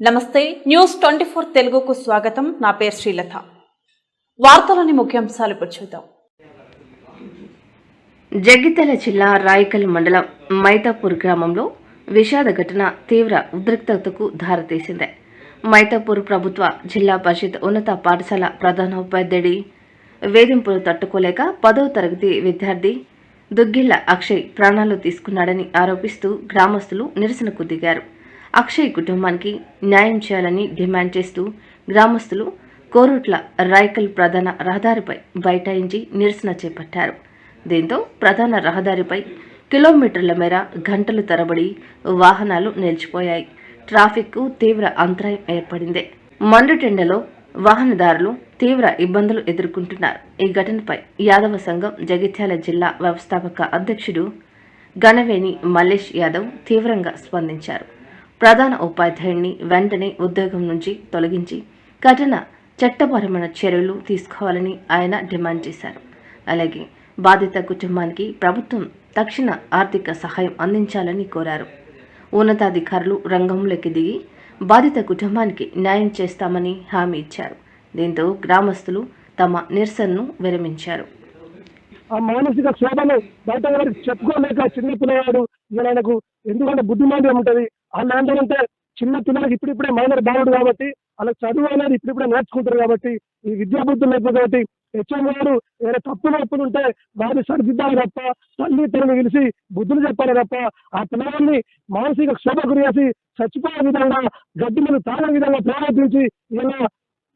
నమస్తే న్యూస్ 24 తెలుగుకు స్వాగతం. నా పేరు శ్రీలత. వార్తలోని ముఖ్యాంశాలు ఇప్పుడు చూద్దాం. జగిత్యాల జిల్లా రాయకల్ మండలం మైతాపూర్ గ్రామంలో విషాద ఘటన తీవ్ర ఉద్రిక్తతకు దారితీసింది. మైతాపూర్ ప్రభుత్వ జిల్లా పరిషత్ ఉన్నత పాఠశాల ప్రధానోపాధ్యాయుడి వేధింపులు తట్టుకోలేక 10వ తరగతి విద్యార్థి దుగ్గిళ్ల అక్షయ్ ప్రాణాలు తీసుకున్నాడని ఆరోపిస్తూ గ్రామస్తులు నిరసనకు దిగారు. అక్షయ్ కుటుంబానికి న్యాయం చేయాలని డిమాండ్ చేస్తూ గ్రామస్తులు కోరుట్ల రాయకల్ ప్రధాన రహదారిపై బైఠాయించి నిరసన చేపట్టారు. దీంతో ప్రధాన రహదారిపై కిలోమీటర్ల మేర గంటలు తరబడి వాహనాలు నిలిచిపోయాయి. ట్రాఫిక్కు తీవ్ర అంతరాయం ఏర్పడింది. మండుటెండలో వాహనదారులు తీవ్ర ఇబ్బందులు ఎదుర్కొంటున్నారు. ఈ ఘటనపై యాదవ సంఘం జగిత్యాల జిల్లా వ్యవస్థాపక అధ్యక్షుడు గణవేణి మల్లేష్ యాదవ్ తీవ్రంగా స్పందించారు. ప్రధాన ఉపాధ్యాయుడిని వెంటనే ఉద్యోగం నుంచి తొలగించి కఠిన చట్టపరమైన చర్యలు తీసుకోవాలని ఆయన డిమాండ్ చేశారు. అలాగే బాధిత కుటుంబానికి ప్రభుత్వం తక్షణ ఆర్థిక సహాయం అందించాలని కోరారు. ఉన్నతాధికారులు రంగంలోకి దిగి బాధిత కుటుంబానికి న్యాయం చేస్తామని హామీ ఇచ్చారు. దీంతో గ్రామస్తులు తమ నిరసనను విరమించారు. ఆ మానసిక క్షోభను బయట వారికి చెప్పుకోలేక చిన్న పిల్లవాడు ఆయనకు ఎందుకంటే బుద్ధిమాంద్యం ఉంటుంది. వాళ్ళు ఏంటంటే చిన్న పిల్లలకి ఇప్పుడిప్పుడే మైనర్ బాలుడు కాబట్టి వాళ్ళకి చదువు అనేది ఇప్పుడిప్పుడే నేర్చుకుంటారు కాబట్టి ఈ విద్యా బుద్ధులు లేదు కాబట్టి హెచ్ఎం గారు ఏదైనా తప్పులు ఉంటే వారిని సరిదిద్దాలి తప్ప తల్లి తల్లిని పిలిచి బుద్ధులు చెప్పాలి తప్ప ఆ పిల్లవాడిని మానసిక క్షోభ గురి చేసి చచ్చిపోయే విధంగా గడ్డి మీద తాగే విధంగా ప్రేరేపించి ఇలా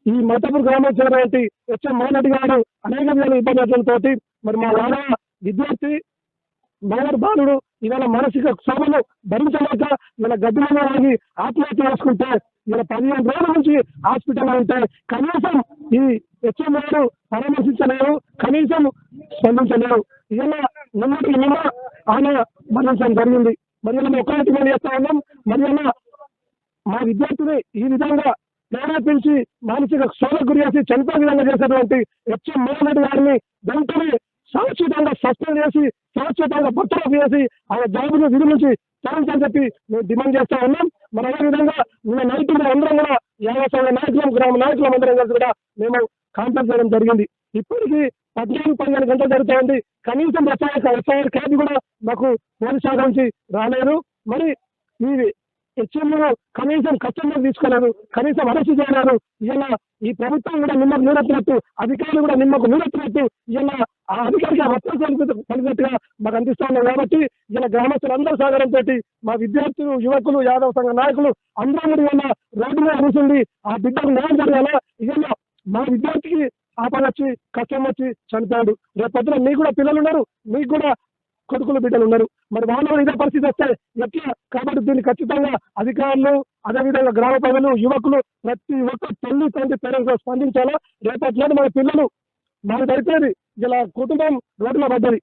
ఈ మైతాపూర్ గ్రామం చేరినటువంటి హెచ్ఎం మోహన్ గారు అనేక విధాల ఇబ్బందులతో మరి మా వాడ విద్యార్థి మైనర్ బాలుడు ఇవాళ మానసిక క్షోభను భరించలేక ఇలా గడ్డి మీద ఆగి ఆత్మహత్య చేసుకుంటే ఇలా 15 రోజుల నుంచి హాస్పిటల్లో ఉంటే కనీసం ఈ హెచ్ఎం గారు పరామర్శించలేరు, కనీసం స్పందించలేరు. ఇలా నిన్న ఆయన మరణించడం జరిగింది. మరి ఇలా ఒక్కటి మేము చేస్తా ఉన్నాం. మరి ఇలా మా విద్యార్థిని ఈ విధంగా ప్రేరేపించి మానసిక క్షోభ గురి చేసి చనిపోయే విధంగా చేసినటువంటి హెచ్ఎం మోహన్ గారిని వెంటనే శాశ్వతంగా సస్పెండ్ చేసి శాశ్వతంగా బట్టలు చేసి ఆయన జాబును విధి నుంచి తరలించని చెప్పి మేము డిమాండ్ చేస్తా ఉన్నాం. మరి అదేవిధంగా నిన్న నైట్ అందరం కూడా యావసంగా నాయకులం గ్రామ నాయకులం అందరం కలిసి కూడా మేము కాంటాక్ట్ చేయడం జరిగింది. ఇప్పటికీ 14-15 గంటలు జరుగుతూ ఉంది. కనీసం ఎఫ్ఐఆర్ క్యాబ్ కూడా మాకు పోలీస్ శాఖ నుంచి రాలేదు. మరి ఈ హెచ్ఎంలో కనీసం కస్టమర్ తీసుకోలేదు, కనీసం అరెస్ట్ చేయలేదు. ఇలా ఈ ప్రభుత్వం కూడా నిమ్మకు నీరెత్తినట్టు, అధికారులు కూడా నిమ్మకు నీరెత్తినట్టు ఇలా ఆ అధికారికి మొత్తం కలిగినట్టుగా మాకు అనిపిస్తా ఉన్నాం. కాబట్టి ఇలా గ్రామస్తులందరూ సహకారంతో మా విద్యార్థులు, యువకులు, యాదవ సంఘ నాయకులు అందరూ కూడా ఇలా రోడ్డు మీద కూర్చుండి ఆ బిడ్డకు న్యాయం జరగాల. ఇలా మా విద్యార్థికి ఆపద వచ్చి కష్టం వచ్చి చనిపోయాడు. రేపు పొద్దున మీకు కూడా పిల్లలు ఉన్నారు, మీకు కూడా కొడుకులు బిడ్డలు ఉన్నారు. మరి వాళ్ళు ఇదే పరిస్థితి వస్తే ఎట్లా? కాబట్టి దీన్ని ఖచ్చితంగా అధికారులు, అదేవిధంగా గ్రామ ప్రజలు, యువకులు ప్రతి ఒక్క తల్లి తండ్రి పేరెంట్స్ స్పందించాలా. రేపటి మన పిల్లలు మనకైతే ఇలా కుటుంబం రోడ్డులో పడ్డది.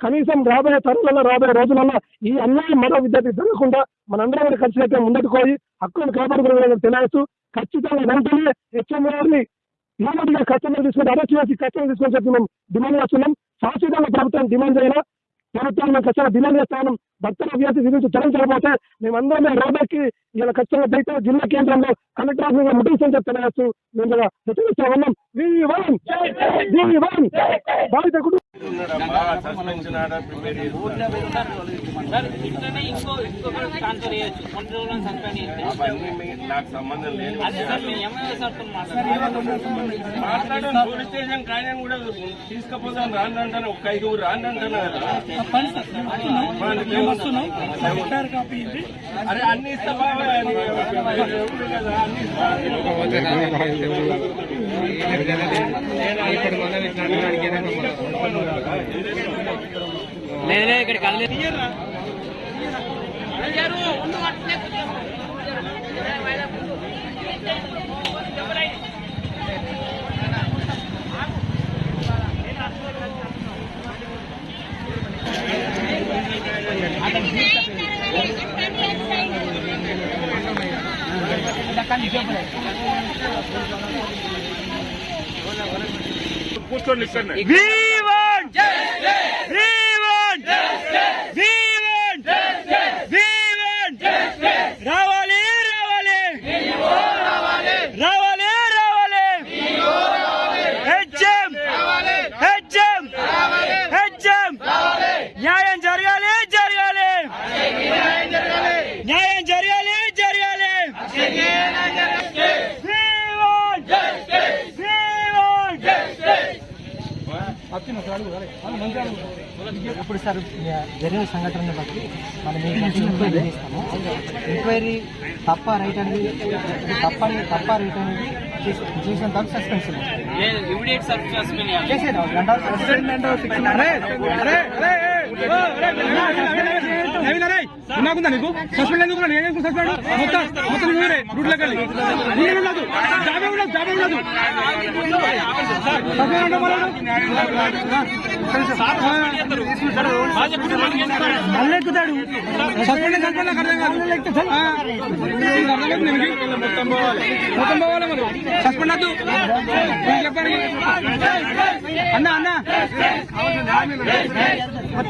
కనీసం రాబోయే తరుణంలో రాబోయే రోజులలో ఈ అన్యాయం మరో విద్యార్థి జరగకుండా మనందరం కూడా కలిసినట్టే ముందుకు పోయి హక్కులను కాపాడుకునే తెలియచ్చు. ఖచ్చితంగా వెంటనే హెచ్ఎం గారిని ఇలాంటిగా కస్టమర్ తీసుకొని అరెస్ట్ చేసి కస్టమర్ తీసుకొని చెప్పి మేము డిమాండ్ చేస్తున్నాం. శాశ్వతంగా ప్రభుత్వం డిమాండ్ చేయాలా. ప్రభుత్వం మేము ఖచ్చితంగా డిమాండ్ చేస్తాను. భక్తుల అభ్యర్థి విధించి చరించకపోతే మేమందరం రోడ్డుకి ఇలా ఖచ్చితంగా బయట జిల్లా కేంద్రంలో కలెక్టర్ ఆఫీస్ ముట్టించని చెప్పి తెలియచ్చు. మేము హెచ్చరిస్తా ఉన్నాం. బాధిత కుటుంబం నాకు సంబంధం లేదు. పోలీస్ స్టేషన్ కానీ కూడా తీసుకుపోతాను రాను అంటాను. ఒక 5 రాను అంటున్నారు. అరే అన్ని ఇస్తా బాబా కదా అన్ని లేదు ఇక్కడ కలలేదు. కూర్చోండి ఇక్కడ. రావాలి రావాలి ఇప్పుడు సార్ జరిగిన సంఘటనను బట్టి మనం ఎంక్వైరీ చేస్తాము. ఎంక్వైరీ తప్ప రైట్ అనేది తప్ప రైట్ అనేది చేసిన తర్వాత సస్పెన్షన్ నాకుందా నీకు సస్పెండ్ ఎందుకు సస్పెండ్ మొత్తం రూట్లోకి వెళ్ళి ఉండదు జాబే ఉండదు మళ్ళీ ఎక్కుతాడు సస్పెండ్ నాకు అర్థం కాదు మొత్తం పోవాలి మరి సస్పెండ్ వద్దు చెప్పండి అన్న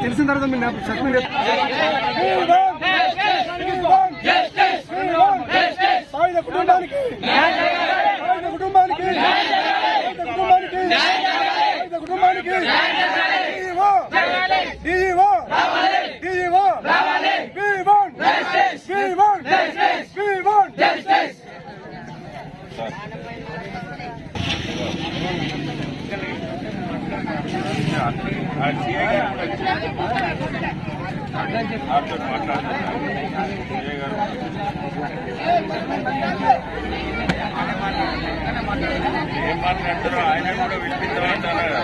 తెలిసిన తర్వాత మీరు సస్పెండ్ కుటుంబానికి ఏం మాట్లాడుతారో ఆయన కూడా వినిపించమంటారా?